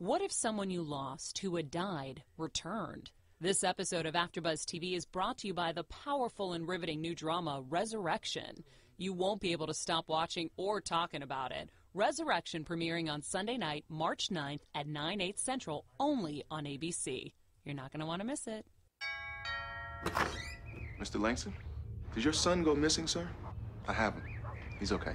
What if someone you lost who had died returned? This episode of AfterBuzz TV is brought to you by the powerful and riveting new drama, Resurrection. You won't be able to stop watching or talking about it. Resurrection premiering on Sunday night, March 9th at 9/8 Central, only on ABC. You're not going to want to miss it. Mr. Langston, did your son go missing, sir? I haven't. He's okay.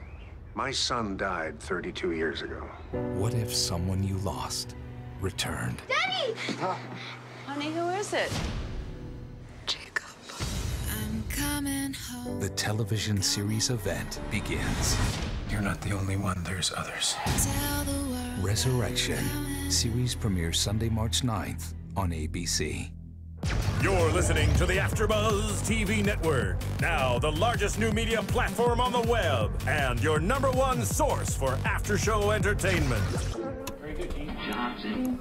My son died 32 years ago. What if someone you lost returned? Daddy! Honey, who is it? Jacob. I'm coming home. The television series event begins. You're not the only one, there's others. Resurrection. Series premieres Sunday, March 9th on ABC. You're listening to the AfterBuzz TV network, now the largest new media platform on the web, and your #1 source for after-show entertainment. Very good, Dean Johnson.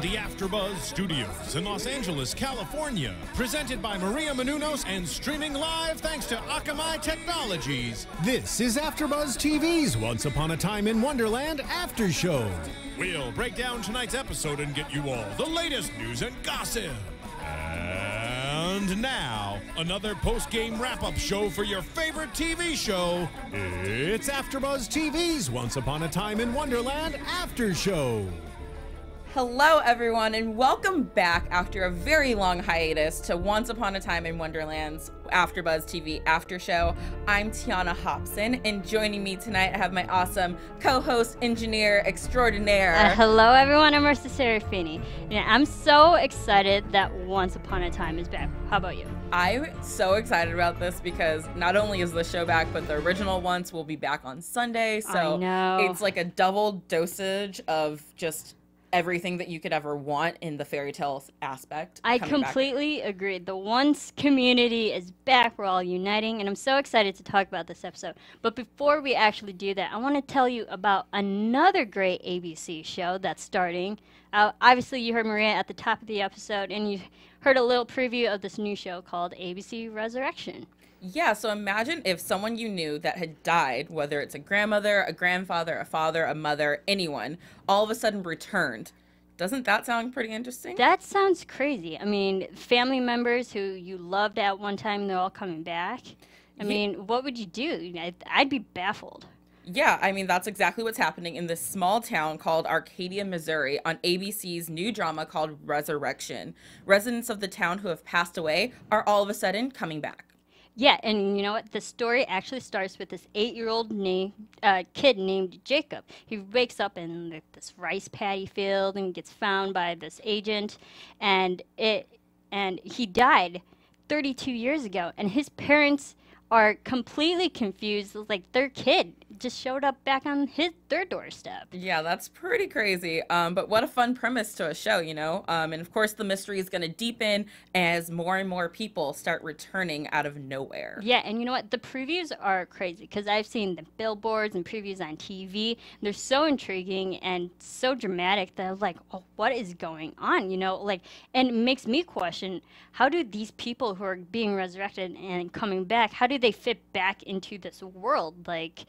The AfterBuzz Studios in Los Angeles, California. Presented by Maria Menounos and streaming live thanks to Akamai Technologies. This is AfterBuzz TV's Once Upon a Time in Wonderland After Show. We'll break down tonight's episode and get you all the latest news and gossip. And now, another post-game wrap-up show for your favorite TV show. It's AfterBuzz TV's Once Upon a Time in Wonderland After Show. Hello, everyone, and welcome back after a very long hiatus to Once Upon a Time in Wonderland's AfterBuzz TV After Show. I'm Tiona Hobson, and joining me tonight, I have my awesome co-host, engineer extraordinaire. Hello, everyone. I'm Marisa Serafini. And I'm so excited that Once Upon a Time is back. How about you? I'm so excited about this because not only is the show back, but the original Once will be back on Sunday. So I know. It's like a double dosage of just everything that you could ever want in the fairy tale aspect. I completely agree. The Once community is back. We're all uniting, and I'm so excited to talk about this episode. But before we actually do that, I want to tell you about another great ABC show that's starting. Obviously, you heard Maria at the top of the episode, and you heard a little preview of this new show called ABC Resurrection. Yeah, so imagine if someone you knew that had died, whether it's a grandmother, a grandfather, a father, a mother, anyone, all of a sudden returned. Doesn't that sound pretty interesting? That sounds crazy. I mean, family members who you loved at one time, they're all coming back. I mean, what would you do? I'd be baffled. Yeah, I mean, that's exactly what's happening in this small town called Arcadia, Missouri, on ABC's new drama called Resurrection. Residents of the town who have passed away are all of a sudden coming back. Yeah, and you know what? The story actually starts with this 8-year-old kid named Jacob. He wakes up in this rice paddy field and gets found by this agent, and he died 32 years ago. And his parents are completely confused. Like, their kid just showed up back on their doorstep. Yeah, that's pretty crazy. But what a fun premise to a show, you know? And of course, the mystery is going to deepen as more and more people start returning out of nowhere. Yeah, and you know what? The previews are crazy because I've seen the billboards and previews on TV. They're so intriguing and so dramatic that I was like, oh, what is going on? You know, like, and it makes me question, how do these people who are being resurrected and coming back, how do they fit back into this world? Like,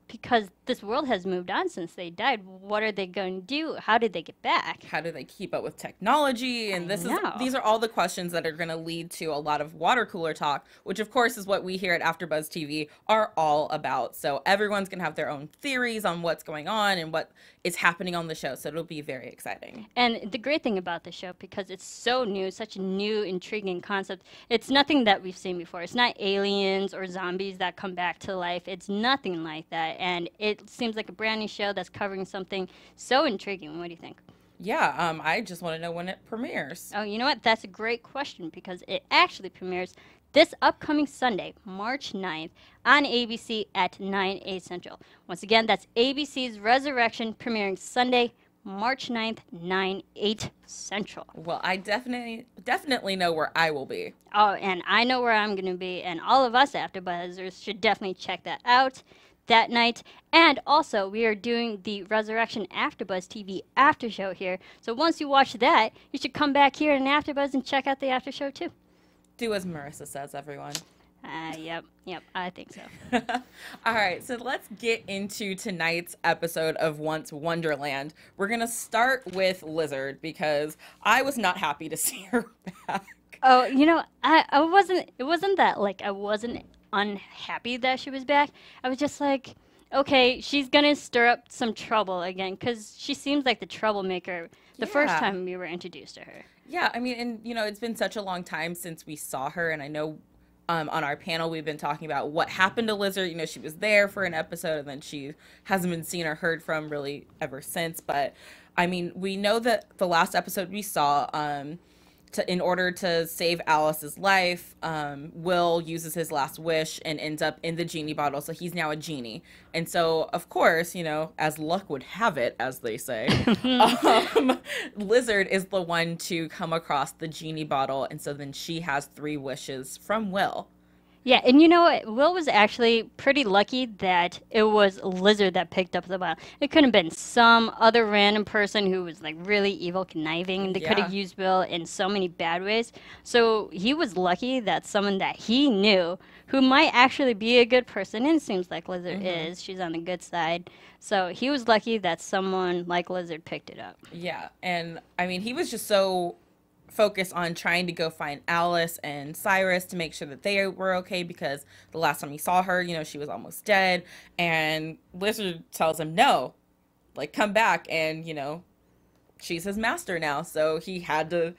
because this world has moved on since they died. What are they going to do? How did they get back? How do they keep up with technology? And these are all the questions that are going to lead to a lot of water cooler talk, which of course is what we here at AfterBuzz TV are all about. So everyone's going to have their own theories on what's going on and what is happening on the show. So it'll be very exciting. And the great thing about the show, because it's so new, such a new, intriguing concept, it's nothing that we've seen before. It's not aliens or zombies that come back to life. It's nothing like that. And it seems like a brand new show that's covering something so intriguing. What do you think? Yeah, I just want to know when it premieres. Oh, you know what? That's a great question because it actually premieres this upcoming Sunday, March 9th, on ABC at 9/8 Central. Once again, that's ABC's Resurrection premiering Sunday, March 9th, 9/8 Central. Well, I definitely know where I will be. Oh, and I know where I'm going to be, and all of us AfterBuzzers should definitely check that out that night. And also, we are doing the Resurrection AfterBuzz TV after show here. So once you watch that, you should come back here in AfterBuzz and check out the after show too. Do as Marisa says, everyone. Yep, I think so. All right, so let's get into tonight's episode of Once Wonderland. We're going to start with Lizard because I was not happy to see her back. Oh, you know, it wasn't that, like, I wasn't unhappy that she was back. I was just like, okay, she's going to stir up some trouble again because she seems like the troublemaker the first time we were introduced to her. Yeah, I mean, and, you know, it's been such a long time since we saw her, and I know on our panel we've been talking about what happened to Lizard. You know, she was there for an episode, and then she hasn't been seen or heard from really ever since. But, I mean, we know that the last episode we saw, in order to save Alice's life, Will uses his last wish and ends up in the genie bottle, so he's now a genie. And so, of course, you know, as luck would have it, as they say, Lizard is the one to come across the genie bottle, and so then she has 3 wishes from Will. Yeah, and you know what? Will was actually pretty lucky that it was Lizard that picked up the bottle. It could have been some other random person who was like really evil, conniving. They could have used Will in so many bad ways. So he was lucky that someone that he knew, who might actually be a good person, and it seems like Lizard is. She's on the good side. So he was lucky that someone like Lizard picked it up. Yeah, and I mean, he was just so focus on trying to go find Alice and Cyrus to make sure that they were okay, because the last time he saw her, you know, she was almost dead, and Lizard tells him no, like, come back, and, you know, she's his master now, so he had to,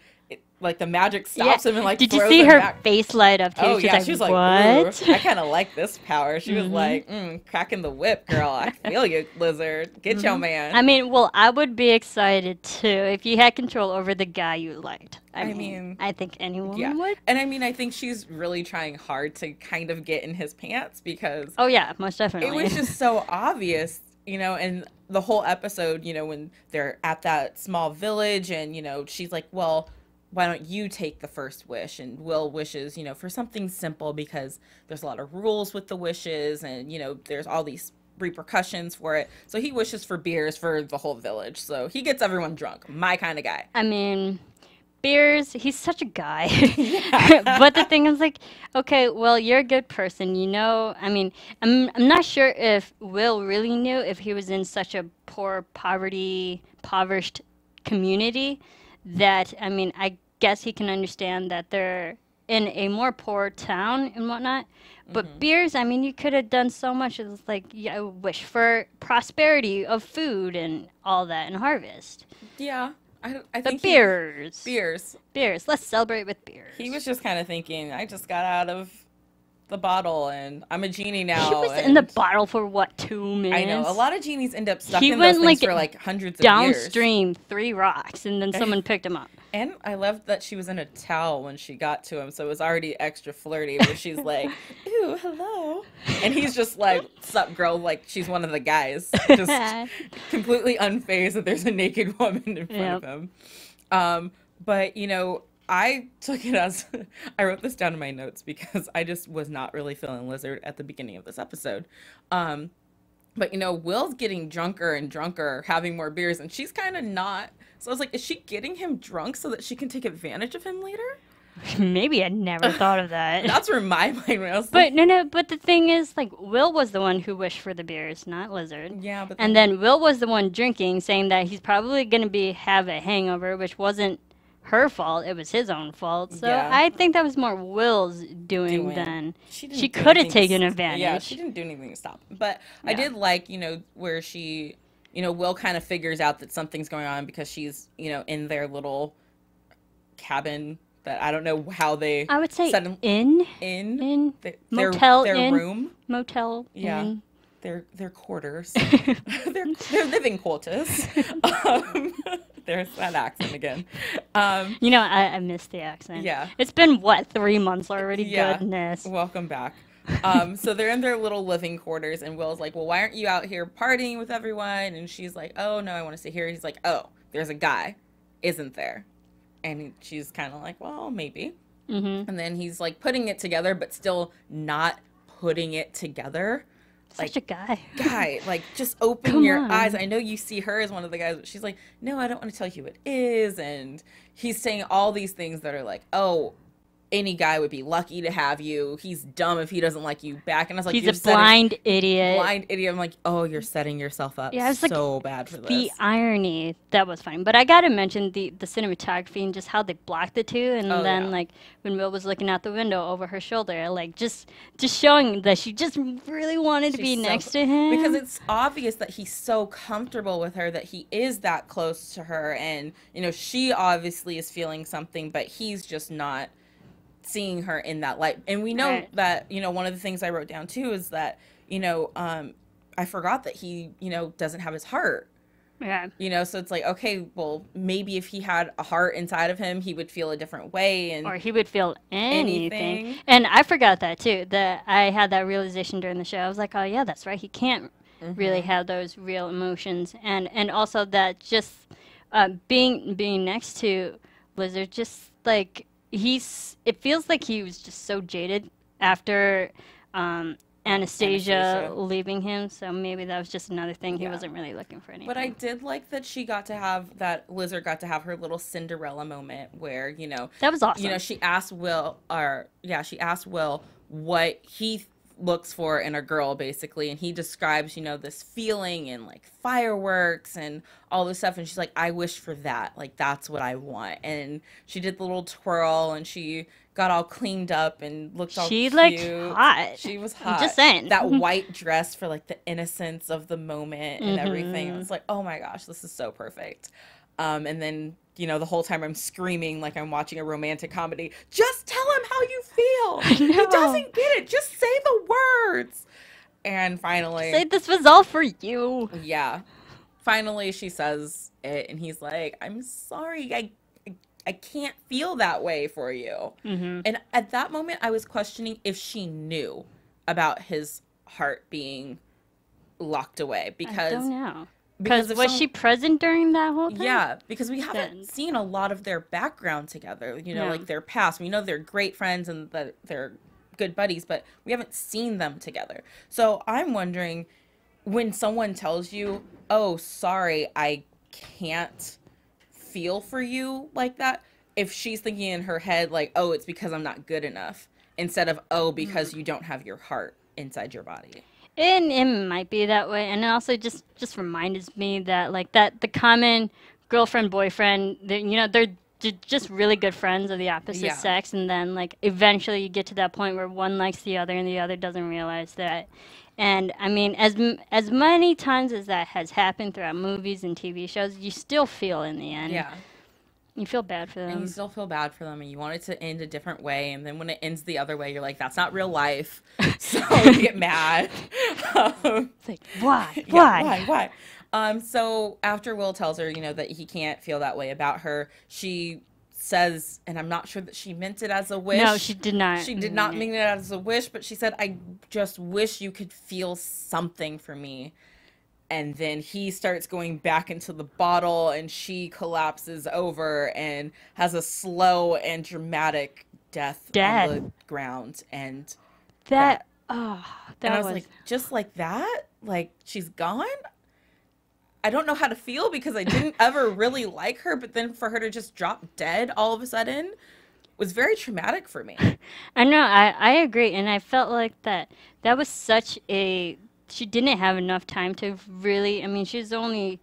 like, the magic stops him and, like, did you throws see him her back. Face light up too? Oh, she's yeah, she was like, what? I kind of like this power. She was like, cracking the whip, girl. I feel you, Lizard. Get your man. I mean, well, I would be excited too if you had control over the guy you liked. I mean, I think anyone would. And I mean, I think she's really trying hard to kind of get in his pants because... Oh, yeah, most definitely. It was just so obvious, you know, and the whole episode, you know, when they're at that small village and, you know, she's like, well, why don't you take the first wish? And Will wishes, you know, for something simple because there's a lot of rules with the wishes and, you know, there's all these repercussions for it. So he wishes for beers for the whole village. So he gets everyone drunk. My kind of guy. I mean... beers, he's such a guy. But the thing is, like, okay, well, you're a good person, you know. I mean, I'm not sure if Will really knew if he was in such a impoverished community that, I mean, I guess he can understand that they're in a more poor town and whatnot. But beers, I mean, you could have done so much. It's like, yeah, wish for prosperity of food and all that and harvest. Yeah. I think beers. Beers. Let's celebrate with beers. He was just kind of thinking, I just got out of the bottle and I'm a genie now. He was in the bottle for what, 2 minutes? I know. A lot of genies end up stuck in those things for like hundreds of years. Downstream 3 rocks and then someone picked him up. And I loved that she was in a towel when she got to him, so it was already extra flirty where she's like, ooh, hello. And he's just like, sup, girl, like she's one of the guys. Just completely unfazed that there's a naked woman in front of him. But, you know, I took it as, I wrote this down in my notes because I just was not really feeling Lizard at the beginning of this episode. But, you know, Will's getting drunker and drunker, having more beers, and she's kind of not. So I was like, is she getting him drunk so that she can take advantage of him later? Maybe I never thought of that. That's where my mind went. But no, but the thing is, like, Will was the one who wished for the beers, not Lizard. Yeah, but then Will was the one drinking, saying that he's probably going to have a hangover, which wasn't her fault. It was his own fault. So I think that was more Will's doing than she could have taken advantage. Yeah, she didn't do anything to stop him. But I did like, you know, where she, you know, Will kind of figures out that something's going on because she's, you know, in their little cabin that I don't know how they... I would say in motel their room. Motel in. Their quarters. their living quarters. There's that accent again. You know, I missed the accent. Yeah. It's been, what, 3 months already? Yeah. Goodness. Welcome back. So they're in their little living quarters, and Will's like, well, why aren't you out here partying with everyone? And she's like, oh, no, I want to stay here. He's like, oh, there's a guy. Isn't there? And she's kind of like, well, maybe. And then he's like putting it together, but still not putting it together. Such a guy. Like, just open your eyes. I know you see her as one of the guys, but she's like, no, I don't want to tell you who it is. And he's saying all these things that are like, oh, any guy would be lucky to have you. He's dumb if he doesn't like you back. And I was like, he's a blind idiot. Blind idiot. I'm like, oh, you're setting yourself up so bad for this. The irony, that was funny. But I got to mention the cinematography and just how they blocked the two. And then, like, when Will was looking out the window over her shoulder, like, just showing that she just really wanted to be next to him. Because it's obvious that he's so comfortable with her, that he is that close to her. And, you know, she obviously is feeling something, but he's just not seeing her in that light. And we know that, you know, one of the things I wrote down too is that, you know, I forgot that he, you know, doesn't have his heart. Yeah. You know, so it's like, okay, well, maybe if he had a heart inside of him, he would feel a different way. And or he would feel anything. And I forgot that too, that I had that realization during the show. I was like, oh yeah, that's right. He can't really have those real emotions. And also that just being next to Lizard, just like, it feels like he was just so jaded after Anastasia leaving him, so maybe that was just another thing. He wasn't really looking for anything. But I did like that she got to have, that Lizard got to have her little Cinderella moment where, you know, that was awesome. You know, she asked Will what he looks for in a girl, basically, and he describes, you know, this feeling and like fireworks and all this stuff, and she's like, I wish for that, like, that's what I want. And she did the little twirl, and she got all cleaned up and looked all cute. She looked hot. She was hot. I'm just saying. That white dress for like the innocence of the moment and everything. I was like, oh my gosh, this is so perfect. And then, you know, the whole time I'm screaming like I'm watching a romantic comedy. Just tell him how you feel. He doesn't get it. Just say the words. And finally, say this was all for you. Yeah. Finally, she says it, and he's like, I'm sorry. I can't feel that way for you. And at that moment, I was questioning if she knew about his heart being locked away. Because I don't know. Because was she present during that whole time? Yeah, because we haven't seen a lot of their background together, you know, like their past. We know they're great friends and that they're good buddies, but we haven't seen them together. So I'm wondering, when someone tells you, oh, sorry, I can't feel for you like that, if she's thinking in her head, like, oh, it's because I'm not good enough, instead of, oh, because you don't have your heart inside your body. And it might be that way, and it also just reminds me that, like, that the common girlfriend boyfriend, you know, they're just really good friends of the opposite sex, and then like eventually you get to that point where one likes the other and the other doesn't realize that. And I mean, as many times as that has happened throughout movies and TV shows, you still feel in the end. Yeah. You feel bad for them. And you still feel bad for them, and you want it to end a different way, and then when it ends the other way, you're like, that's not real life. So you get mad. It's like, why? So after Will tells her, you know, that he can't feel that way about her, she says, and I'm not sure that she meant it as a wish. No, she did not. She did not mean it as a wish, but she said, I just wish you could feel something for me. And then he starts going back into the bottle, and she collapses over and has a slow and dramatic death on the ground. And that and I was like, just like that? Like, she's gone? I don't know how to feel, because I didn't ever really like her, but then for her to just drop dead all of a sudden was very traumatic for me. I know, I agree, and I felt like that was such a... She didn't have enough time to really... I mean, she's only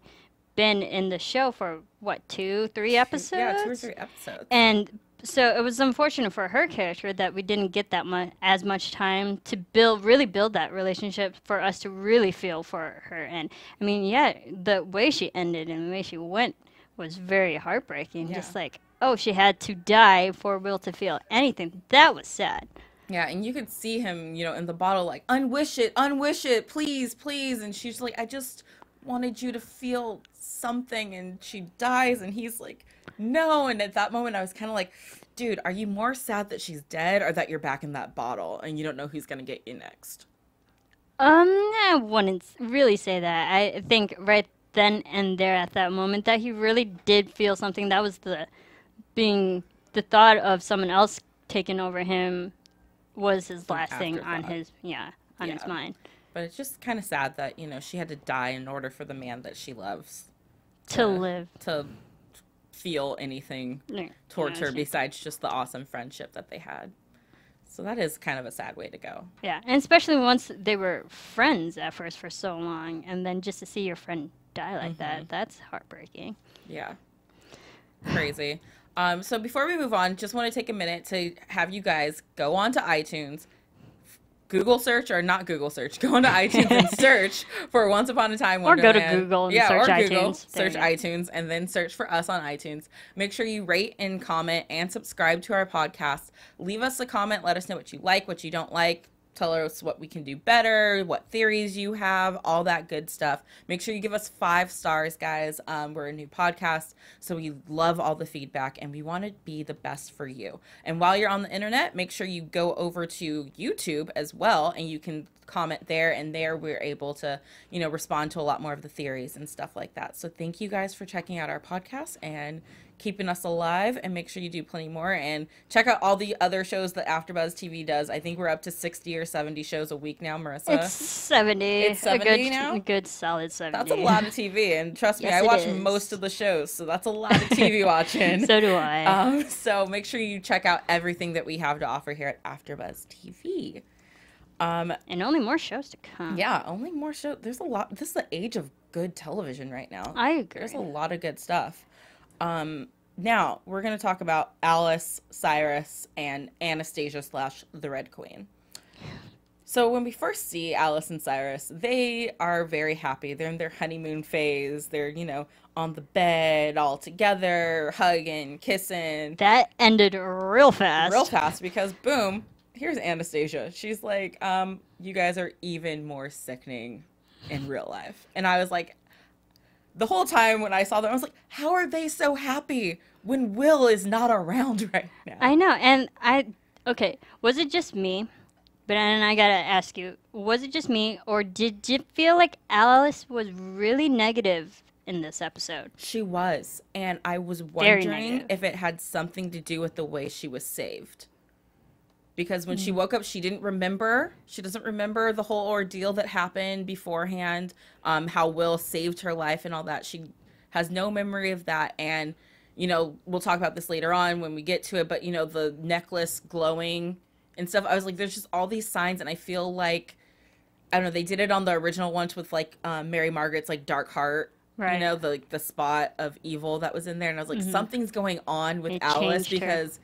been in the show for, what, 2-3 episodes? Yeah, 2 or 3 episodes. And so it was unfortunate for her character that we didn't get as much time to really build that relationship for us to really feel for her. And, I mean, yeah, the way she ended and the way she went was very heartbreaking. Yeah. Just like, oh, she had to die for Will to feel anything. That was sad. Yeah, and you could see him, you know, in the bottle, like, unwish it, please, please. And she's like, I just wanted you to feel something. And she dies, and he's like, no. And at that moment, I was kind of like, dude, are you more sad that she's dead or that you're back in that bottle and you don't know who's going to get you next? I wouldn't really say that. I think right then and there at that moment that he really did feel something. That was the thought of someone else taking over him was his last thing on his his mind. But it's just kind of sad that, you know, she had to die in order for the man that she loves to live, to feel anything towards her besides just the awesome friendship that they had. So that is kind of a sad way to go. Yeah, and especially once they were friends at first for so long, and then just to see your friend die like that, that's heartbreaking. Yeah. Crazy. So before we move on, just want to take a minute to have you guys go on to iTunes, Google search, or not Google search, go onto iTunes and search for Once Upon a Time Wonderland. Or go to Google and search iTunes. Google, search iTunes, and then search for us on iTunes. Make sure you rate and comment and subscribe to our podcast. Leave us a comment. Let us know what you like, what you don't like. Tell us what we can do better, what theories you have, all that good stuff. Make sure you give us 5 stars, guys. We're a new podcast, so we love all the feedback, and we want to be the best for you. And while you're on the internet, make sure you go over to YouTube as well, and you can comment there, and there we're able to, respond to a lot more of the theories and stuff like that. So thank you guys for checking out our podcast and keeping us alive, and make sure you do plenty more, and check out all the other shows that AfterBuzz TV does. I think we're up to 60 or 70 shows a week now, Marissa. It's 70. It's 70 now? A good solid 70. That's a lot of TV, and trust me, I watch most of the shows, so that's a lot of TV watching. So do I. So make sure you check out everything that we have to offer here at AfterBuzz TV. And only more shows to come. Yeah, only more shows. There's a lot. This is the age of good television right now. I agree. There's a lot of good stuff. Now, we're going to talk about Alice, Cyrus, and Anastasia / the Red Queen. So when we first see Alice and Cyrus, they are very happy. They're in their honeymoon phase. They're, on the bed all together, hugging, kissing. That ended real fast. Real fast because, boom, here's Anastasia. She's like, you guys are even more sickening in real life. And I was like, the whole time when I saw them, I was like, how are they so happy when Will is not around right now? I know. And was it just me? But then I gotta ask you, was it just me, or did you feel like Alice was really negative in this episode? She was. And I was wondering if it had something to do with the way she was saved. Because when she woke up, she didn't remember. She doesn't remember the whole ordeal that happened beforehand, how Will saved her life and all that. She has no memory of that. And, we'll talk about this later on when we get to it. But, the necklace glowing and stuff. I was like, there's just all these signs. And I feel like, I don't know, they did it on the original ones with, like, Mary Margaret's, like, dark heart. Right. The spot of evil that was in there. And I was like, something's going on with Alice because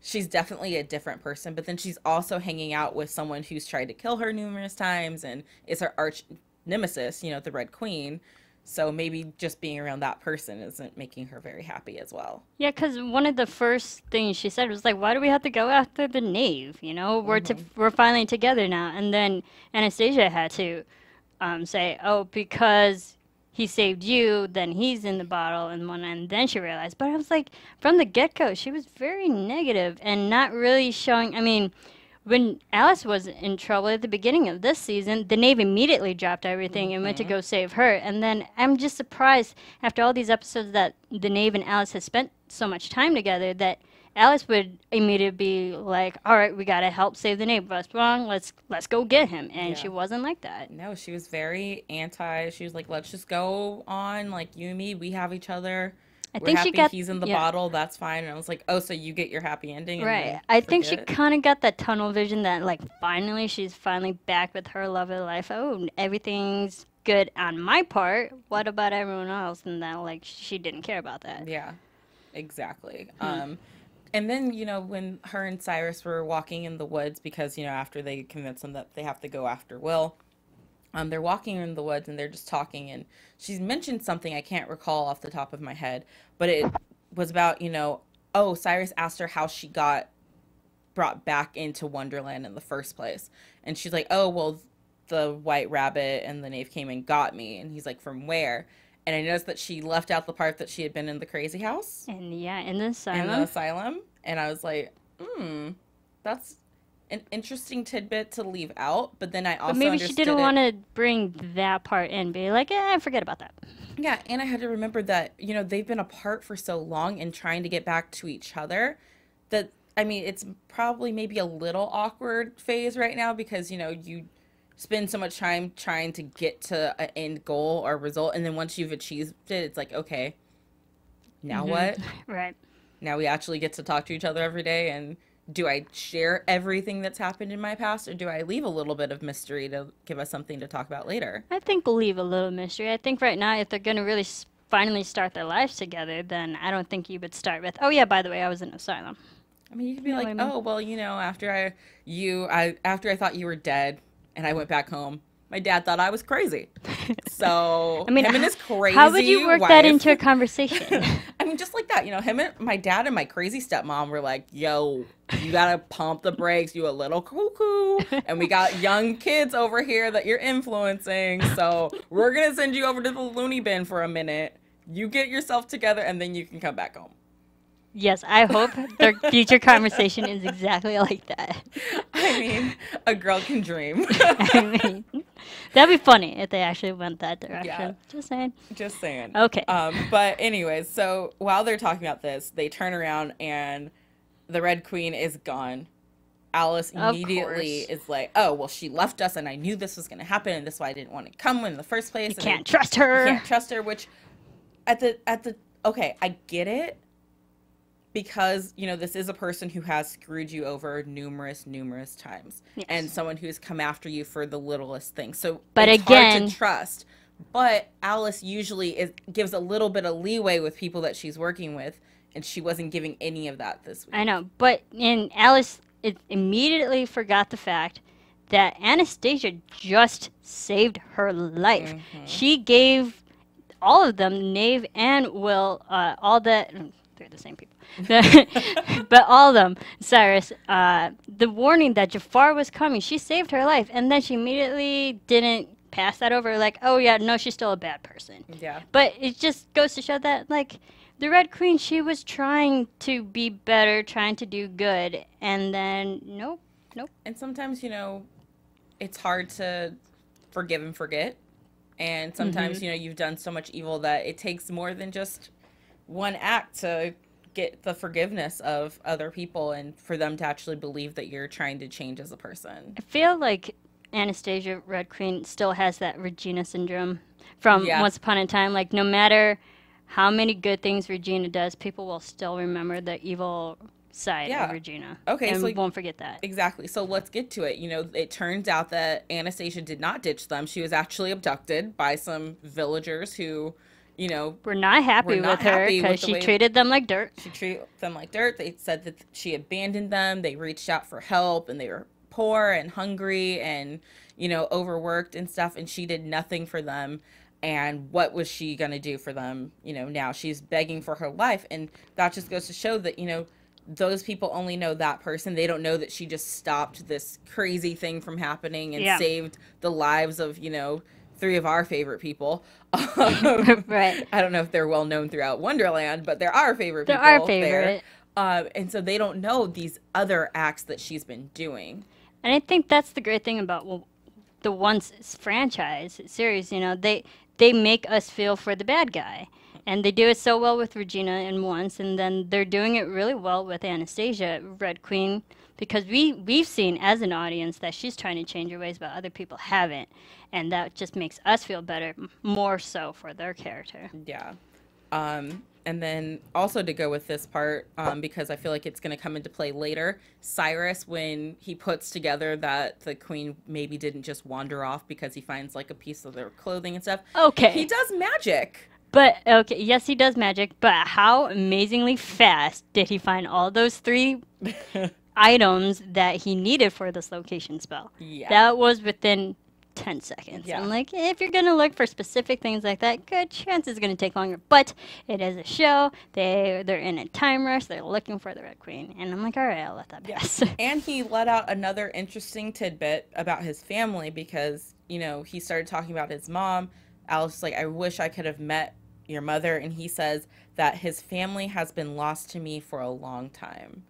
she's definitely a different person, but then she's also hanging out with someone who's tried to kill her numerous times and is her arch nemesis, the Red Queen. So maybe just being around that person isn't making her very happy as well. Yeah, because one of the first things she said was like, why do we have to go after the Knave? We're finally together now. And then Anastasia had to say, oh, because he saved you, then he's in the bottle, and then she realized. But I was like, from the get-go, she was very negative and not really showing. I mean, when Alice was in trouble at the beginning of this season, the Knave immediately dropped everything and went to go save her. And then I'm just surprised, after all these episodes that the Knave and Alice had spent so much time together, that Alice would immediately be like, all right, we got to help save the Knave. What's wrong? Let's go get him. And she wasn't like that. No, she was very anti. She was like, let's just go on. Like, you and me, we have each other. We're happy he's in the bottle. That's fine. And I was like, oh, so you get your happy ending? Right. I think she kind of got that tunnel vision that, like, she's finally back with her love of life. Oh, everything's good on my part. What about everyone else? And then, like, she didn't care about that. Yeah, exactly. And then, when her and Cyrus were walking in the woods because, after they convince them that they have to go after Will, they're walking in the woods and they're just talking. And she's mentioned something I can't recall off the top of my head, but it was about, Cyrus asked her how she got brought back into Wonderland in the first place. And she's like, oh, well, the White Rabbit and the Knave came and got me. And he's like, from where? And I noticed that she left out the part that she had been in the crazy house. And in the asylum. In the asylum. And I was like, that's an interesting tidbit to leave out. But then I also maybe she didn't want to bring that part in. Be like, forget about that. Yeah, and I had to remember that, they've been apart for so long and trying to get back to each other that, I mean, it's probably maybe a little awkward phase right now because, you spend so much time trying to get to an end goal or result, and then once you've achieved it, it's like, okay, now what? Right. Now we actually get to talk to each other every day, and do I share everything that's happened in my past, or do I leave a little bit of mystery to give us something to talk about later? I think leave a little mystery. I think right now, if they're going to really finally start their lives together, then I don't think you would start with, oh yeah, by the way, I was in an asylum. I mean, you could be like, oh, well, you know, after I thought you were dead and I went back home, my dad thought I was crazy. So I mean, him and his crazy how would you work that into a conversation? I mean, just like that, you know, him and my dad and my crazy stepmom were like, yo, you gotta pump the brakes, you a little cuckoo. And we got young kids over here that you're influencing. So we're gonna send you over to the loony bin for a minute. You get yourself together and then you can come back home. Yes, I hope their future conversation is exactly like that. I mean, a girl can dream. I mean, that'd be funny if they actually went that direction. Yeah. Just saying. Just saying. Okay. But anyways, so while they're talking about this, they turn around and the Red Queen is gone. Alice immediately is like, oh, well, she left us and I knew this was going to happen and this is why I didn't want to come in the first place. You can't trust her. You can't trust her, which okay, I get it. Because, you know, this is a person who has screwed you over numerous times. Yes. And someone who's come after you for the littlest thing. So it's hard to trust. But Alice usually gives a little bit of leeway with people that she's working with. And she wasn't giving any of that this week. I know. But Alice immediately forgot the fact that Anastasia just saved her life. Mm-hmm. She gave all of them, Knave and Will, all that... They're the same people. But all of them, Cyrus, the warning that Jafar was coming, she saved her life. And then she immediately didn't pass that over. Like, oh, yeah, no, she's still a bad person. Yeah. But it just goes to show that, like, the Red Queen, she was trying to be better, trying to do good. And then, nope. And sometimes, you know, it's hard to forgive and forget. And sometimes, you know, you've done so much evil that it takes more than just one act to get the forgiveness of other people and for them to actually believe that you're trying to change as a person. I feel like Anastasia Red Queen still has that Regina syndrome from Once Upon a Time. Like, no matter how many good things Regina does, people will still remember the evil side of Regina. Okay, and we won't forget that. Exactly. So let's get to it. You know, it turns out that Anastasia did not ditch them. She was actually abducted by some villagers who... you know, we're not happy with her because she treated them like dirt. She treated them like dirt. They said that she abandoned them. They reached out for help and they were poor and hungry and, you know, overworked and stuff. And she did nothing for them. And what was she going to do for them? You know, now she's begging for her life. And that just goes to show that, you know, those people only know that person. They don't know that she just stopped this crazy thing from happening and saved the lives of, you know, 3 of our favorite people. Right. I don't know if they're well known throughout Wonderland, but they're our favorite people. They're our favorite. And so they don't know these other acts that she's been doing. And I think that's the great thing about the Once franchise series. You know, they make us feel for the bad guy. And they do it so well with Regina and Once, and then they're doing it really well with Anastasia, Red Queen, because we've seen as an audience that she's trying to change her ways, but other people haven't. And that just makes us feel better, more so for their character. Yeah. And then also to go with this part, because I feel like it's going to come into play later, Cyrus, when he puts together that the queen maybe didn't just wander off because he finds like a piece of their clothing and stuff. Okay. He does magic. But, okay, yes, he does magic, but how amazingly fast did he find all those 3 items that he needed for this location spell? Yeah. That was within 10 seconds. Yeah. I'm like, if you're going to look for specific things like that, good chance it's going to take longer. But it is a show. They're in a time rush. They're looking for the Red Queen. And I'm like, all right, I'll let that pass. And he let out another interesting tidbit about his family because, you know, he started talking about his mom. Alice was like, I wish I could have met your mother. And he says that his family has been lost to me for a long time.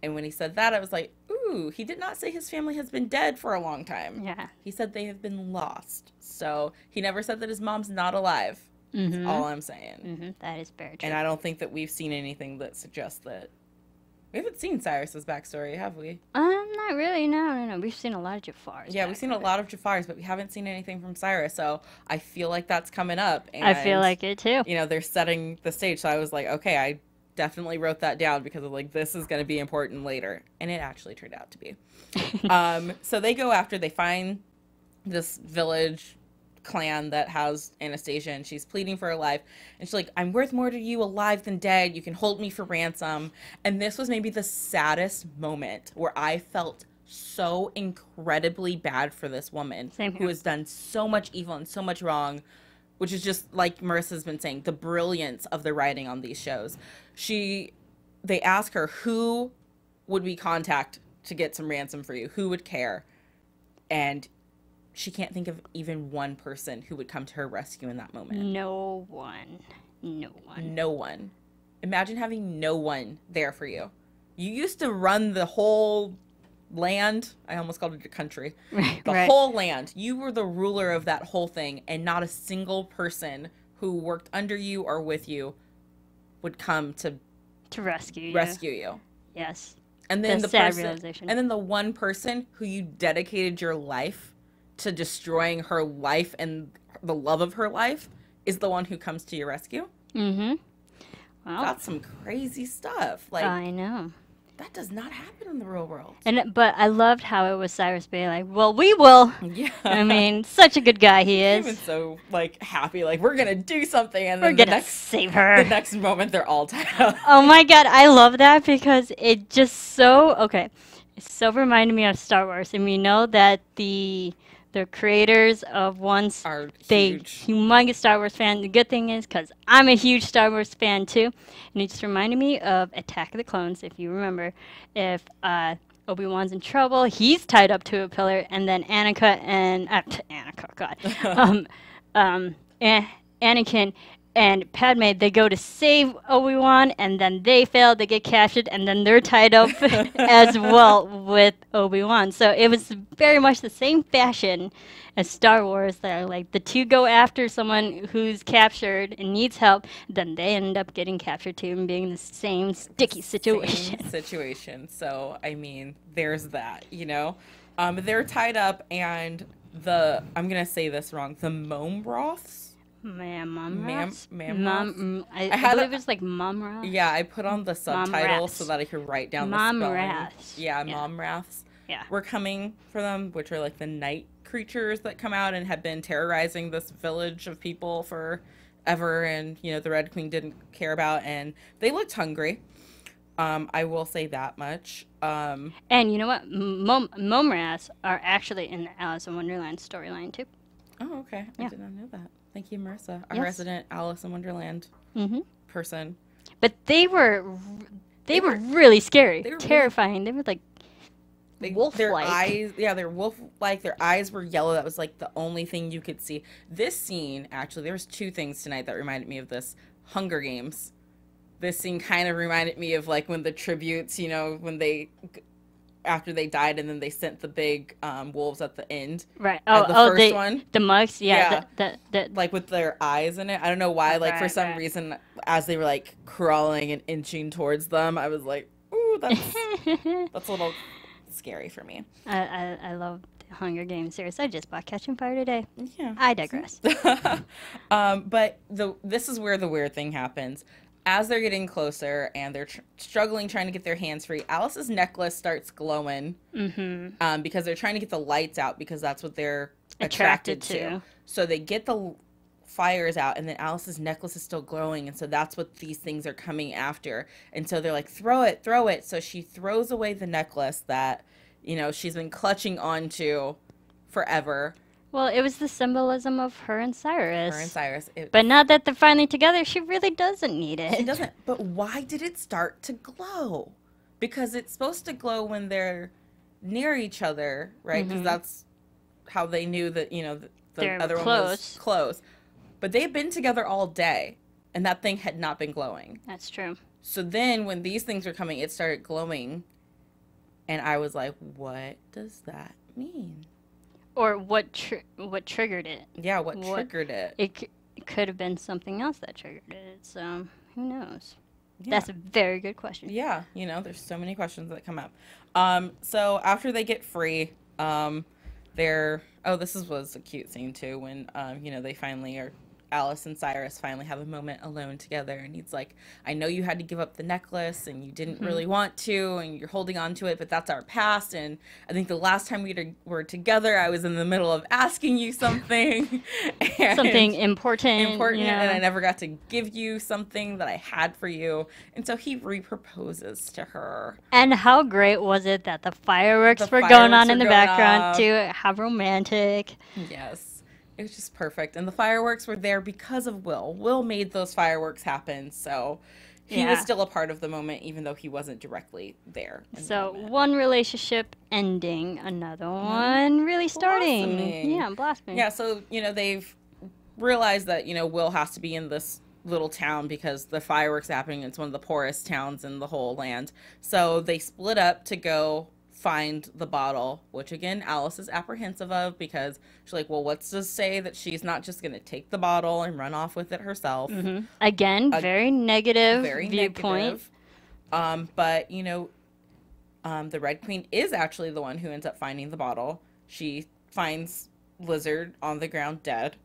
And when he said that, I was like, ooh, he did not say his family has been dead for a long time. Yeah. He said they have been lost. So he never said that his mom's not alive. That's all I'm saying. That is very true. And I don't think that we've seen anything that suggests that We haven't seen Cyrus's backstory, have we? Not really. No. We've seen a lot of Jafars. Yeah, we've seen a lot of Jafars, but we haven't seen anything from Cyrus. So I feel like that's coming up. And, I feel like it too. You know, they're setting the stage. So I was like, okay, I definitely wrote that down because of like, this is going to be important later. And it actually turned out to be. So they go after, they find this village clan that has Anastasia, and she's pleading for her life, and she's like, I'm worth more to you alive than dead, you can hold me for ransom. And this was maybe the saddest moment where I felt so incredibly bad for this woman who has done so much evil and so much wrong, which is just like Marisa's been saying, the brilliance of the writing on these shows. They ask her, who would we contact to get some ransom for you, who would care? And she can't think of even one person who would come to her rescue in that moment. No one. Imagine having no one there for you. You used to run the whole land. I almost called it a country. The whole land. You were the ruler of that whole thing, and not a single person who worked under you or with you would come to rescue you. Yes. And then and then the one person who you dedicated your life to destroying her life and the love of her life is the one who comes to your rescue. Mm-hmm. Wow. That's some crazy stuff. Like, I know. That does not happen in the real world. But I loved how it was Cyrus being like, well, we will. Yeah. I mean, such a good guy he is. Even so, like, happy, like, we're gonna do something, and then we're gonna save her. The next moment, they're all tied up. Oh my god, I love that because it just it so reminded me of Star Wars, and we know that the creators of Once are humongous Star Wars fan. The good thing is, because I'm a huge Star Wars fan too, and it just reminded me of Attack of the Clones. If you remember, if Obi-Wan's in trouble, he's tied up to a pillar, and then Anakin and Padme, they go to save Obi-Wan, and then they fail, they get captured, and then they're tied up as well with Obi-Wan. So it was very much the same fashion as Star Wars. That like the two go after someone who's captured and needs help, then they end up getting captured too and being in the same sticky situation. So, I mean, there's that, you know? They're tied up, and I'm going to say this wrong, the Momroths? I believe it's like Momrath. Yeah, I put on the subtitles so that I could write down the spelling. Yeah, Momraths. Yeah. We're coming for them, which are like the night creatures that come out and have been terrorizing this village of people forever, and, you know, the Red Queen didn't care about, and they looked hungry. I will say that much. And you know what? Momraths are actually in the Alice in Wonderland storyline, too. Oh, okay. Yeah. I did not know that. Thank you, Marisa, our resident Alice in Wonderland person. But they were really scary. They were terrifying. They were like wolf-like. Their eyes, they're wolf-like. Their eyes were yellow. That was like the only thing you could see. This scene, actually, there was two things tonight that reminded me of this. Hunger Games. This scene kind of reminded me of like when the tributes, you know, after they died, and then they sent the big wolves at the end. Right. The first one. The mugs. Yeah. Like with their eyes in it. I don't know why. Like for some reason, as they were like crawling and inching towards them, I was like, ooh, that's a little scary for me. I love the Hunger Games series. I just bought Catching Fire today. Yeah. I digress. But this is where the weird thing happens. As they're getting closer and they're struggling, trying to get their hands free, Alice's necklace starts glowing because they're trying to get the lights out because that's what they're attracted to. So they get the fires out, and then Alice's necklace is still glowing, and so that's what these things are coming after. And so they're like, throw it. So she throws away the necklace that, you know, she's been clutching onto forever. Well, it was the symbolism of her and Cyrus. But now that they're finally together, she really doesn't need it. She doesn't. But why did it start to glow? Because it's supposed to glow when they're near each other, right? Because that's how they knew that, you know, the other one was close. But they've been together all day, and that thing had not been glowing. That's true. So then when these things were coming, it started glowing, and I was like, what does that mean? Or what triggered it? Yeah, what triggered it? It could have been something else that triggered it. So who knows? That's a very good question. Yeah, you know, there's so many questions that come up. So after they get free, this was a cute scene too when, you know, they finally are, Alice and Cyrus finally have a moment alone together, and he's like, I know you had to give up the necklace and you didn't really want to, and you're holding on to it, but that's our past, and I think the last time we were together, I was in the middle of asking you something. Something important, and I never got to give you something that I had for you, and so he reproposes to her. And how great was it that the fireworks were going on in the background too? How romantic. Yes. It was just perfect. And the fireworks were there because of Will. Will made those fireworks happen. So he was still a part of the moment, even though he wasn't directly there. So one relationship ending, another one really starting. Blossoming. Yeah, so, you know, they've realized that, you know, Will has to be in this little town because the fireworks happening. It's one of the poorest towns in the whole land. So they split up to go find the bottle, which again Alice is apprehensive of because she's like, well, what's to say that she's not just gonna take the bottle and run off with it herself. Again, very negative viewpoint. But you know, the Red Queen is actually the one who ends up finding the bottle. She finds Lizard on the ground dead,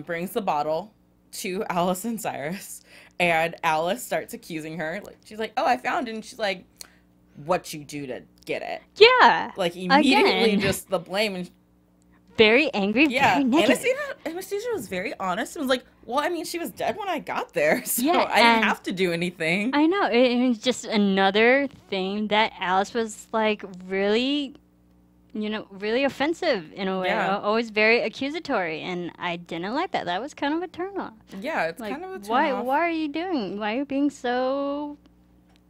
brings the bottle to Alice and Cyrus, and Alice starts accusing her. Like, she's like, oh, I found it, and she's like, what you do to get it? Yeah. Like, immediately just the blame. And very angry, very negative. Anastasia was very honest and was like, well, I mean, she was dead when I got there, so I didn't have to do anything. I know. It was just another thing that Alice was, like, really, you know, really offensive in a way. Always very accusatory, and I didn't like that. That was kind of a turnoff. Yeah, it's like, kind of a turnoff. Why are you doing? Why are you being so...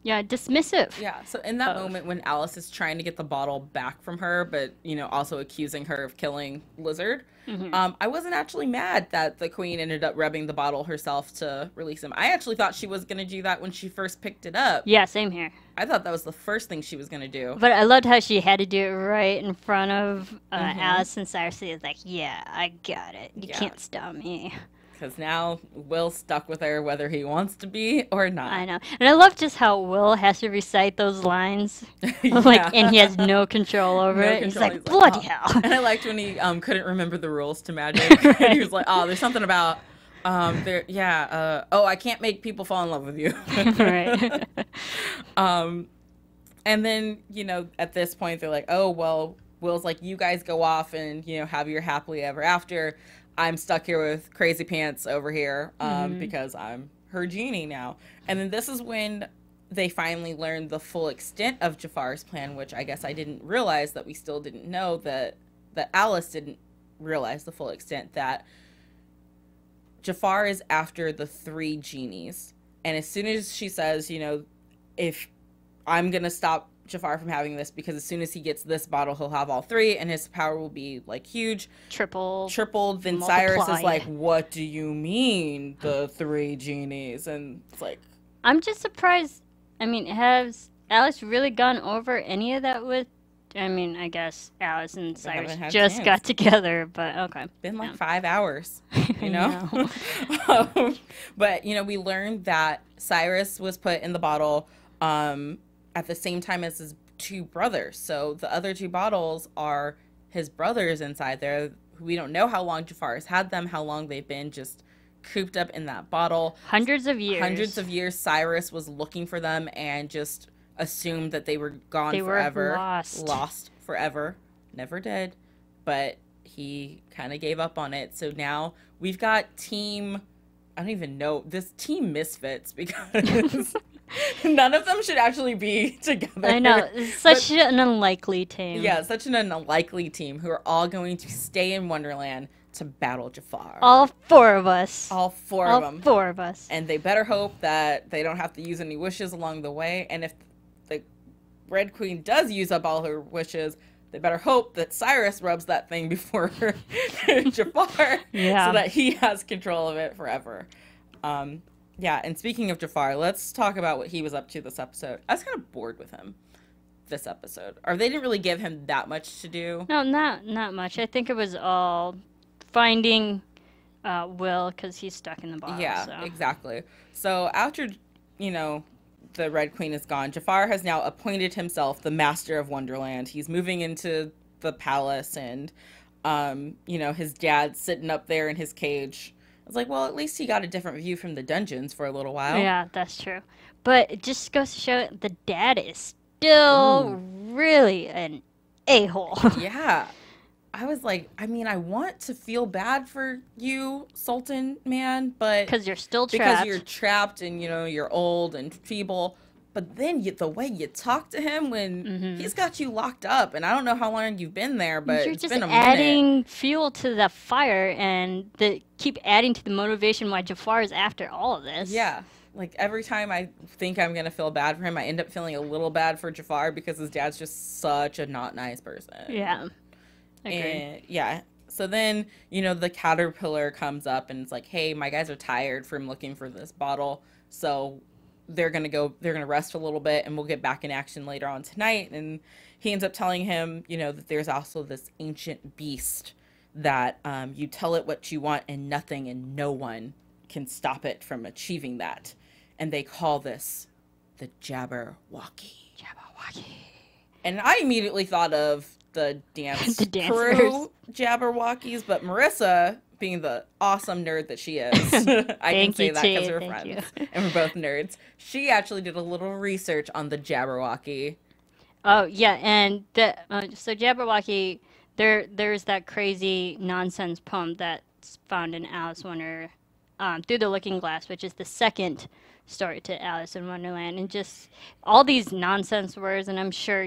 dismissive. Yeah, so in that moment when Alice is trying to get the bottle back from her, but, you know, also accusing her of killing Lizard, I wasn't actually mad that the Queen ended up rubbing the bottle herself to release him. I actually thought she was going to do that when she first picked it up. Yeah, same here. I thought that was the first thing she was going to do. But I loved how she had to do it right in front of Alice and Cyrus. She was like, yeah, I got it. You can't stop me. Because now Will's stuck with her whether he wants to be or not. I know. And I love just how Will has to recite those lines. And he has no control over it. He's like, bloody hell. And I liked when he couldn't remember the rules to magic. He was like, oh, there's something about, I can't make people fall in love with you. Right. And then, you know, at this point, they're like, oh, well, Will's like, you guys go off and, you know, have your happily ever after. I'm stuck here with Crazy Pants over here because I'm her genie now. And then this is when they finally learn the full extent of Jafar's plan, which I guess I didn't realize that we still didn't know that Alice didn't realize the full extent that Jafar is after the 3 genies. And as soon as she says, you know, if I'm going to stop Jafar from having this because as soon as he gets this bottle, he'll have all 3 and his power will be like huge. Tripled. Then Cyrus is like, what do you mean the 3 genies? And it's like, I'm just surprised. I mean, has Alice really gone over any of that with, I mean, I guess Alice and Cyrus just got together, but okay. Been like 5 hours, you know? But, you know, we learned that Cyrus was put in the bottle, at the same time as his 2 brothers. So the other 2 bottles are his brothers inside there. We don't know how long Jafar has had them, how long they've been just cooped up in that bottle. Hundreds of years. Hundreds of years. Cyrus was looking for them and just assumed that they were gone forever. Were lost. Lost forever. Never did. But he kind of gave up on it. So now we've got team... I don't even know. This team misfits because... None of them should actually be together. I know. It's such an unlikely team. Yeah, such an unlikely team who are all going to stay in Wonderland to battle Jafar. All 4 of us. All 4 of them. All 4 of us. And they better hope that they don't have to use any wishes along the way. And if the Red Queen does use up all her wishes, they better hope that Cyrus rubs that thing before Jafar so that he has control of it forever. Yeah, and speaking of Jafar, let's talk about what he was up to this episode. I was kind of bored with him this episode. Or they didn't really give him that much to do. No, not much. I think it was all finding Will because he's stuck in the bottle. Yeah, so. Exactly. So after you know, the Red Queen is gone, Jafar has now appointed himself the master of Wonderland. He's moving into the palace, and, you know, his dad's sitting up there in his cage. I was like, well, at least he got a different view from the dungeons for a little while. Yeah, that's true. But it just goes to show the dad is still really an a-hole. Yeah. I was like, I mean, I want to feel bad for you, Sultan man, but... Because you're still trapped. Because you're trapped and, you know, you're old and feeble. But then the way you talk to him when he's got you locked up, and I don't know how long you've been there, but you're it's just been a minute. adding fuel to the fire, and keep adding to the motivation why Jafar is after all of this. Yeah. Like, every time I think I'm going to feel bad for him, I end up feeling a little bad for Jafar because his dad's just such a not nice person. Yeah. Agreed. And, yeah. So then, you know, the caterpillar comes up and it's like, hey, my guys are tired from looking for this bottle. So they're going to rest a little bit and we'll get back in action later on tonight. And he ends up telling him, you know, that there's also this ancient beast that you tell it what you want and nothing and no one can stop it from achieving that. And they call this the Jabberwocky. Jabberwocky. And I immediately thought of the dance the crew Jabberwockies, but Marisa, being the awesome nerd that she is, I can say that because we're friends and we're both nerds. She actually did a little research on the Jabberwocky. Oh yeah, and so Jabberwocky, there's that crazy nonsense poem that's found in Alice Wonder, Through the Looking Glass, which is the second story to Alice in Wonderland, and just all these nonsense words, and I'm sure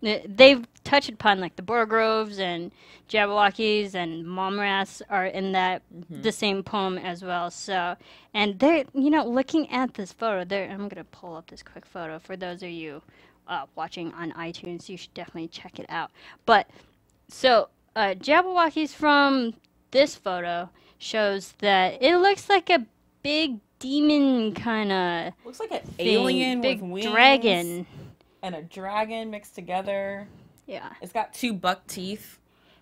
they've touched upon like the Borgroves and Jabberwockies and Momraths are in that the same poem as well. So, and they're, you know, looking at this photo there, I'm gonna pull up this quick photo for those of you watching on iTunes. You should definitely check it out. But so Jabberwockies from this photo shows that it looks like a big demon kind of looks like an alien big with wings. Dragon. And a dragon mixed together. Yeah. It's got 2 buck teeth.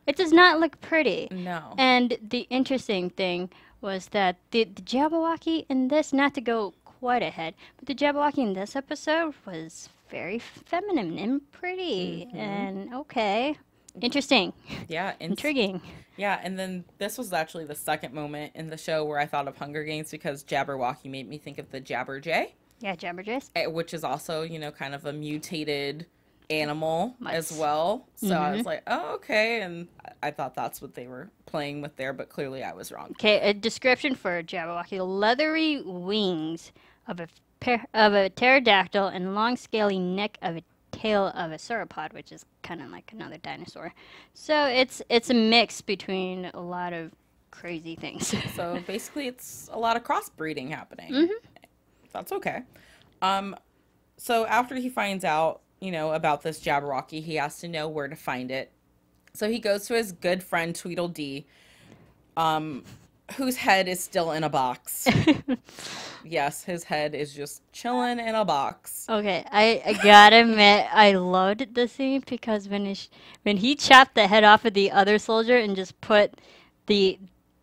It does not look pretty. No. And the interesting thing was that the Jabberwocky in this, not to go quite ahead, but the Jabberwocky in this episode was very feminine and pretty. And okay. Interesting. Yeah. Intriguing. Yeah, and then this was actually the second moment in the show where I thought of Hunger Games because Jabberwocky made me think of the Jabberjay. Yeah, Jabberjays. Which is also, you know, kind of a mutated animal as well. So I was like, oh, okay. And I thought that's what they were playing with there, but clearly I was wrong. Okay, a description for a Jabberwocky: leathery wings of a pterodactyl and long scaly neck of a tail of a sauropod, which is kind of like another dinosaur. So it's a mix between a lot of crazy things. So basically it's a lot of crossbreeding happening. That's okay. So after he finds out, you know, about this Jabberwocky, he has to know where to find it. So he goes to his good friend Tweedledee, whose head is still in a box. Yes, his head is just chilling in a box. Okay, I gotta admit, I loved the scene because when he chopped the head off of the other soldier and just put the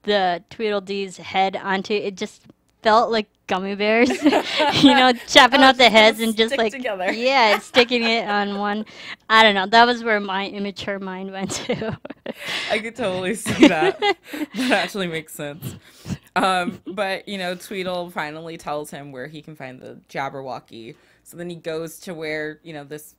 Tweedledee's head onto it, just felt like gummy bears, you know, chopping out the heads and just like together. Yeah, sticking it on one. I don't know. That was where my immature mind went to. I could totally see that. That actually makes sense. But you know, Tweedle finally tells him where he can find the Jabberwocky. So then he goes to where, you know, this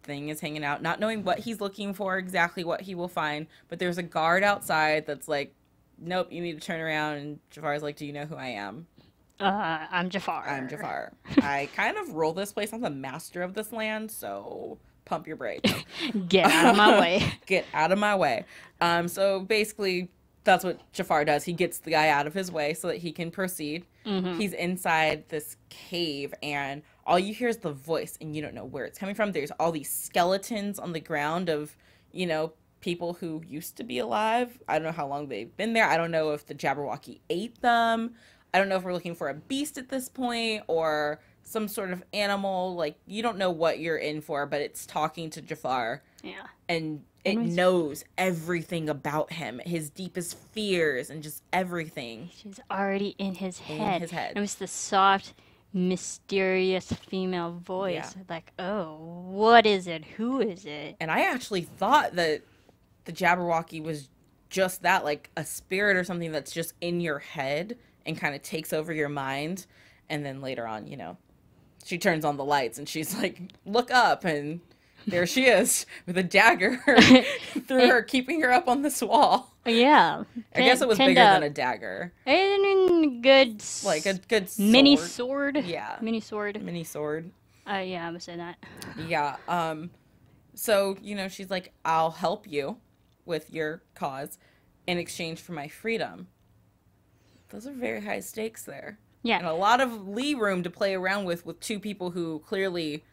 thing is hanging out, not knowing what he's looking for, exactly what he will find. But there's a guard outside that's like, nope, you need to turn around. And Jafar's like, do you know who I am? I'm Jafar. I'm Jafar. I kind of rule this place. I'm the master of this land, so pump your brakes. Get out of my way. Get out of my way. So basically, that's what Jafar does. He gets the guy out of his way so that he can proceed. He's inside this cave, and all you hear is the voice, and you don't know where it's coming from. There's all these skeletons on the ground of, you know, people who used to be alive. I don't know how long they've been there. I don't know if the Jabberwocky ate them. I don't know if we're looking for a beast at this point or some sort of animal. Like, you don't know what you're in for, but it's talking to Jafar. Yeah. And it knows everything about him, his deepest fears and just everything. She's already in his head. In his head. It was the soft, mysterious female voice. Like, oh, what is it? Who is it? And I actually thought that the Jabberwocky was just that, like a spirit or something that's just in your head and kind of takes over your mind. And then later on, you know, she turns on the lights and she's like, look up, and there she is with a dagger through her, keeping her up on this wall. Yeah. I guess it was bigger than a dagger. And good... Like a good sword. Mini sword? Yeah. Mini sword. Mini sword. Yeah, I would say that. Yeah. So, you know, she's like, I'll help you with your cause in exchange for my freedom. Those are very high stakes there. Yeah. And a lot of lee room to play around with two people who clearly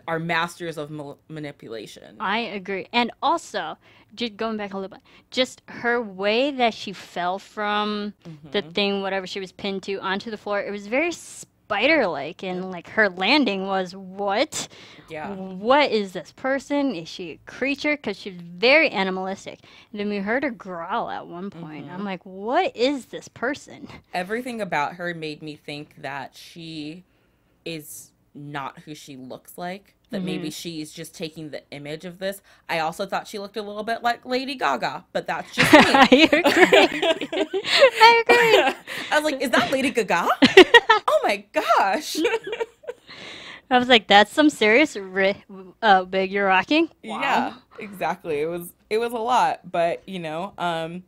are masters of manipulation. I agree. And also, just going back a little bit, just her way that she fell from the thing, whatever she was pinned to, onto the floor, it was very spider-like. And, like, her landing was, what? Yeah. What is this person? Is she a creature? Because she's very animalistic. And then we heard her growl at one point. I'm like, what is this person? Everything about her made me think that she is not who she looks like. That maybe she's just taking the image of this. I also thought she looked a little bit like Lady Gaga, but that's just me. I agree. I agree. I was like, is that Lady Gaga? Oh my gosh. I was like, that's some serious big you're rocking. Wow. Yeah, exactly. It was a lot, but you know,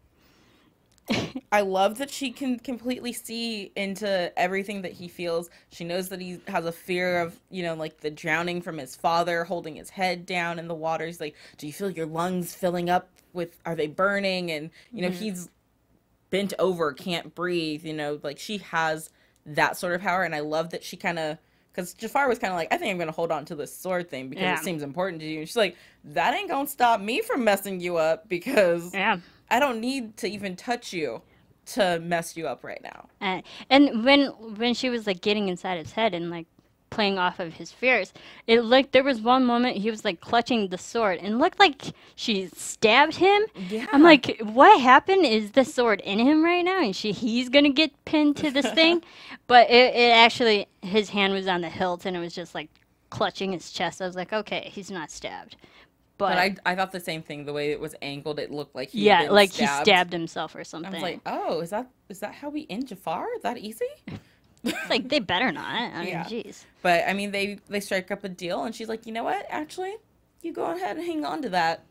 I love that she can completely see into everything that he feels. She knows that he has a fear of, you know, like the drowning from his father, holding his head down in the water. He's like, do you feel your lungs filling up with, are they burning? And, you know, he's bent over, can't breathe, you know, like she has that sort of power. And I love that she kind of, because Jafar was kind of like, I think I'm going to hold on to this sword thing because it seems important to you. And she's like, that ain't going to stop me from messing you up because I don't need to even touch you to mess you up right now. And when she was like getting inside his head and like playing off of his fears, it looked, there was one moment he was like clutching the sword and looked like she stabbed him. Yeah. I'm like, what happened? Is the sword in him right now? And he's gonna get pinned to this thing? But it actually, his hand was on the hilt and it was just like clutching his chest. I was like, okay, he's not stabbed. But I thought the same thing. The way it was angled, it looked like he had been like stabbed. He stabbed himself or something. I was like, oh, is that how we end Jafar? That easy? It's like, they better not. I mean, jeez. But I mean, they strike up a deal, and she's like, you know what? Actually, you go ahead and hang on to that.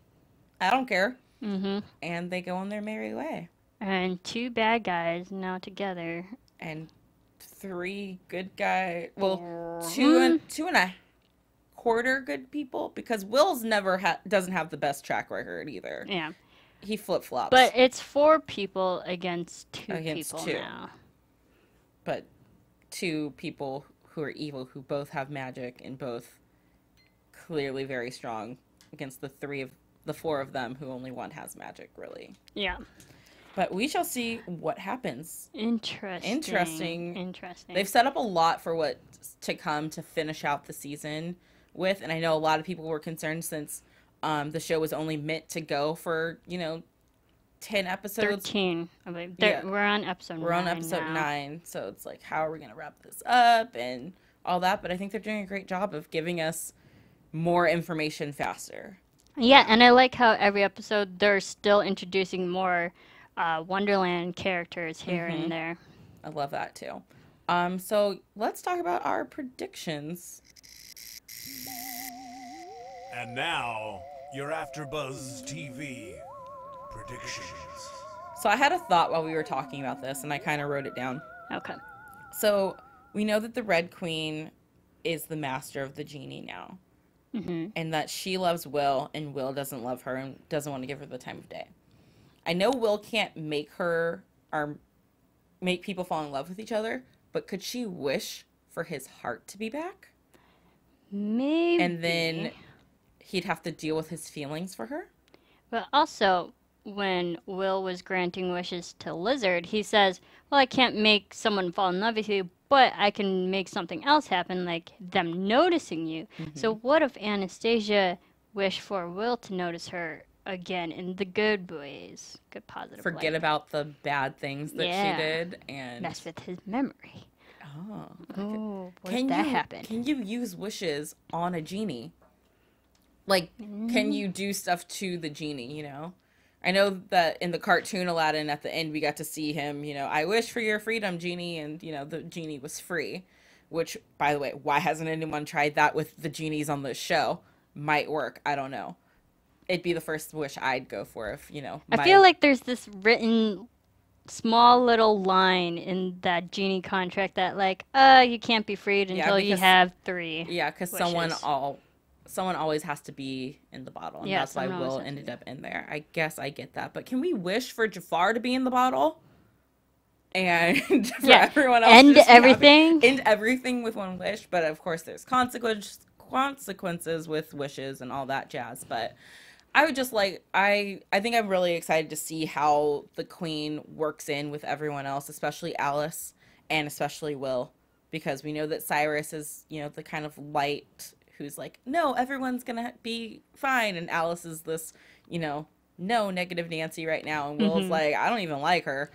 I don't care. And they go on their merry way. And two bad guys now together. And three good guys. Well, two and a quarter good people, because Will's never doesn't have the best track record either. Yeah, he flip-flops. But it's 4 people against two people now. But 2 people who are evil, who both have magic and both clearly very strong against the 4 of them who only one has magic, really. Yeah. But we shall see what happens. Interesting. They've set up a lot for what's to come to finish out the season with, and I know a lot of people were concerned since the show was only meant to go for, 10 episodes. 13, I believe. We're on episode 9 We're on episode 9, so it's like, how are we going to wrap this up and all that? But I think they're doing a great job of giving us more information faster. Yeah, and I like how every episode they're still introducing more Wonderland characters here and there. I love that too. So let's talk about our predictions. And now, your AfterBuzz TV predictions. So I had a thought while we were talking about this, and I kind of wrote it down. Okay. So we know that the Red Queen is the master of the genie now. And that she loves Will, and Will doesn't love her and doesn't want to give her the time of day. I know Will can't make people fall in love with each other, but could she wish for his heart to be back? Maybe. And then he'd have to deal with his feelings for her? But also, when Will was granting wishes to Lizard, he says, well, I can't make someone fall in love with you, but I can make something else happen, like them noticing you. So what if Anastasia wished for Will to notice her again in the good ways, good positive Forget light. about the bad things that she did and mess with his memory. Oh. What if that happened? Can you use wishes on a genie? Like, can you do stuff to the genie, you know? I know that in the cartoon Aladdin, at the end, we got to see him, you know, I wish for your freedom, genie, and, you know, the genie was free. Which, by the way, why hasn't anyone tried that with the genies on the show? Might work. I don't know. It'd be the first wish I'd go for if, you know. I feel like there's this written small little line in that genie contract that, like, you can't be freed until you have 3. Yeah, because someone always has to be in the bottle, and that's why Will ended up in there. I guess I get that. But can we wish for Jafar to be in the bottle? And for everyone else, end everything. End everything with one wish. But of course, there's consequences with wishes and all that jazz. But I would just like, I think I'm really excited to see how the queen works in with everyone else, especially Alice and especially Will, because we know that Cyrus is, you know, the kind of light who's like, no, everyone's gonna be fine, and Alice is this, you know, no, negative Nancy right now, and Will's like, I don't even like her.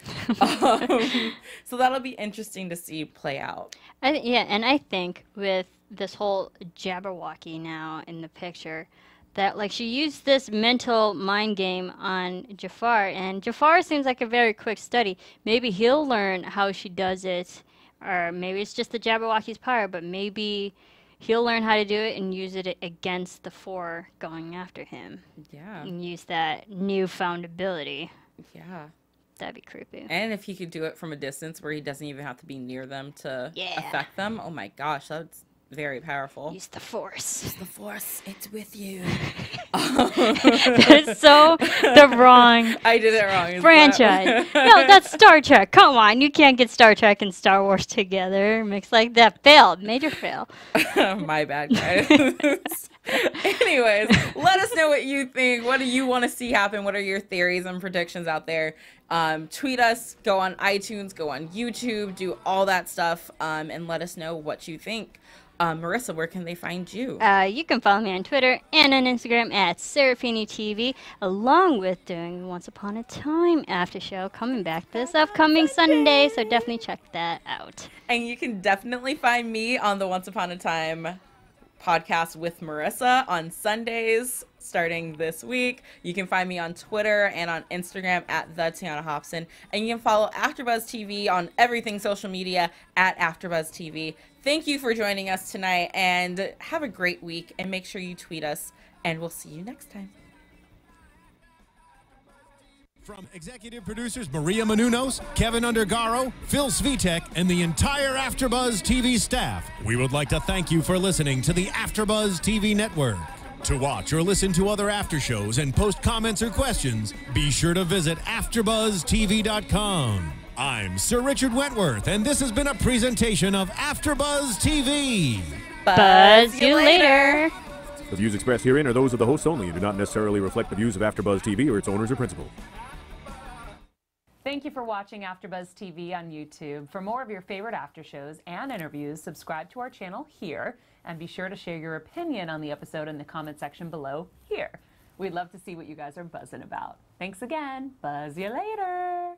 So that'll be interesting to see play out. And I think with this whole Jabberwocky now in the picture, that like she used this mental mind game on Jafar, and Jafar seems like a very quick study. Maybe he'll learn how she does it, or maybe it's just the Jabberwocky's power, but maybe he'll learn how to do it and use it against the 4 going after him. Yeah. And use that newfound ability. Yeah. That'd be creepy. And if he could do it from a distance where he doesn't even have to be near them to affect them, oh my gosh, that's very powerful. Use the Force. Use the Force. It's with you. That's so the wrong I did it wrong. franchise. No, that's Star Trek. Come on, you can't get Star Trek and Star Wars together. Mix like that. Failed. Major fail. My bad, guys. Anyways, let us know what you think. What do you want to see happen? What are your theories and predictions out there? Tweet us, go on iTunes, go on YouTube, do all that stuff, and let us know what you think. Marisa, where can they find you? You can follow me on Twitter and on Instagram at Serafini TV, along with doing Once Upon a Time after show coming back this upcoming Sunday, so definitely check that out. And you can definitely find me on the Once Upon a Time podcast with Marisa on Sundays starting this week. You can find me on Twitter and on Instagram at the Tiona Hobson, and you can follow AfterBuzz TV on everything social media at AfterBuzz TV. Thank you for joining us tonight, and have a great week, and make sure you tweet us, and we'll see you next time. From executive producers Maria Menounos, Kevin Undergaro, Phil Svitek, and the entire AfterBuzz TV staff, we would like to thank you for listening to the AfterBuzz TV network. To watch or listen to other after shows and post comments or questions, be sure to visit AfterBuzzTV.com. I'm Sir Richard Wentworth, and this has been a presentation of AfterBuzz TV. Buzz you later. The views expressed herein are those of the hosts only and do not necessarily reflect the views of AfterBuzz TV or its owners or principals. Thank you for watching AfterBuzz TV on YouTube. For more of your favorite after shows and interviews, subscribe to our channel here, and be sure to share your opinion on the episode in the comment section below here. We'd love to see what you guys are buzzing about. Thanks again. Buzz you later.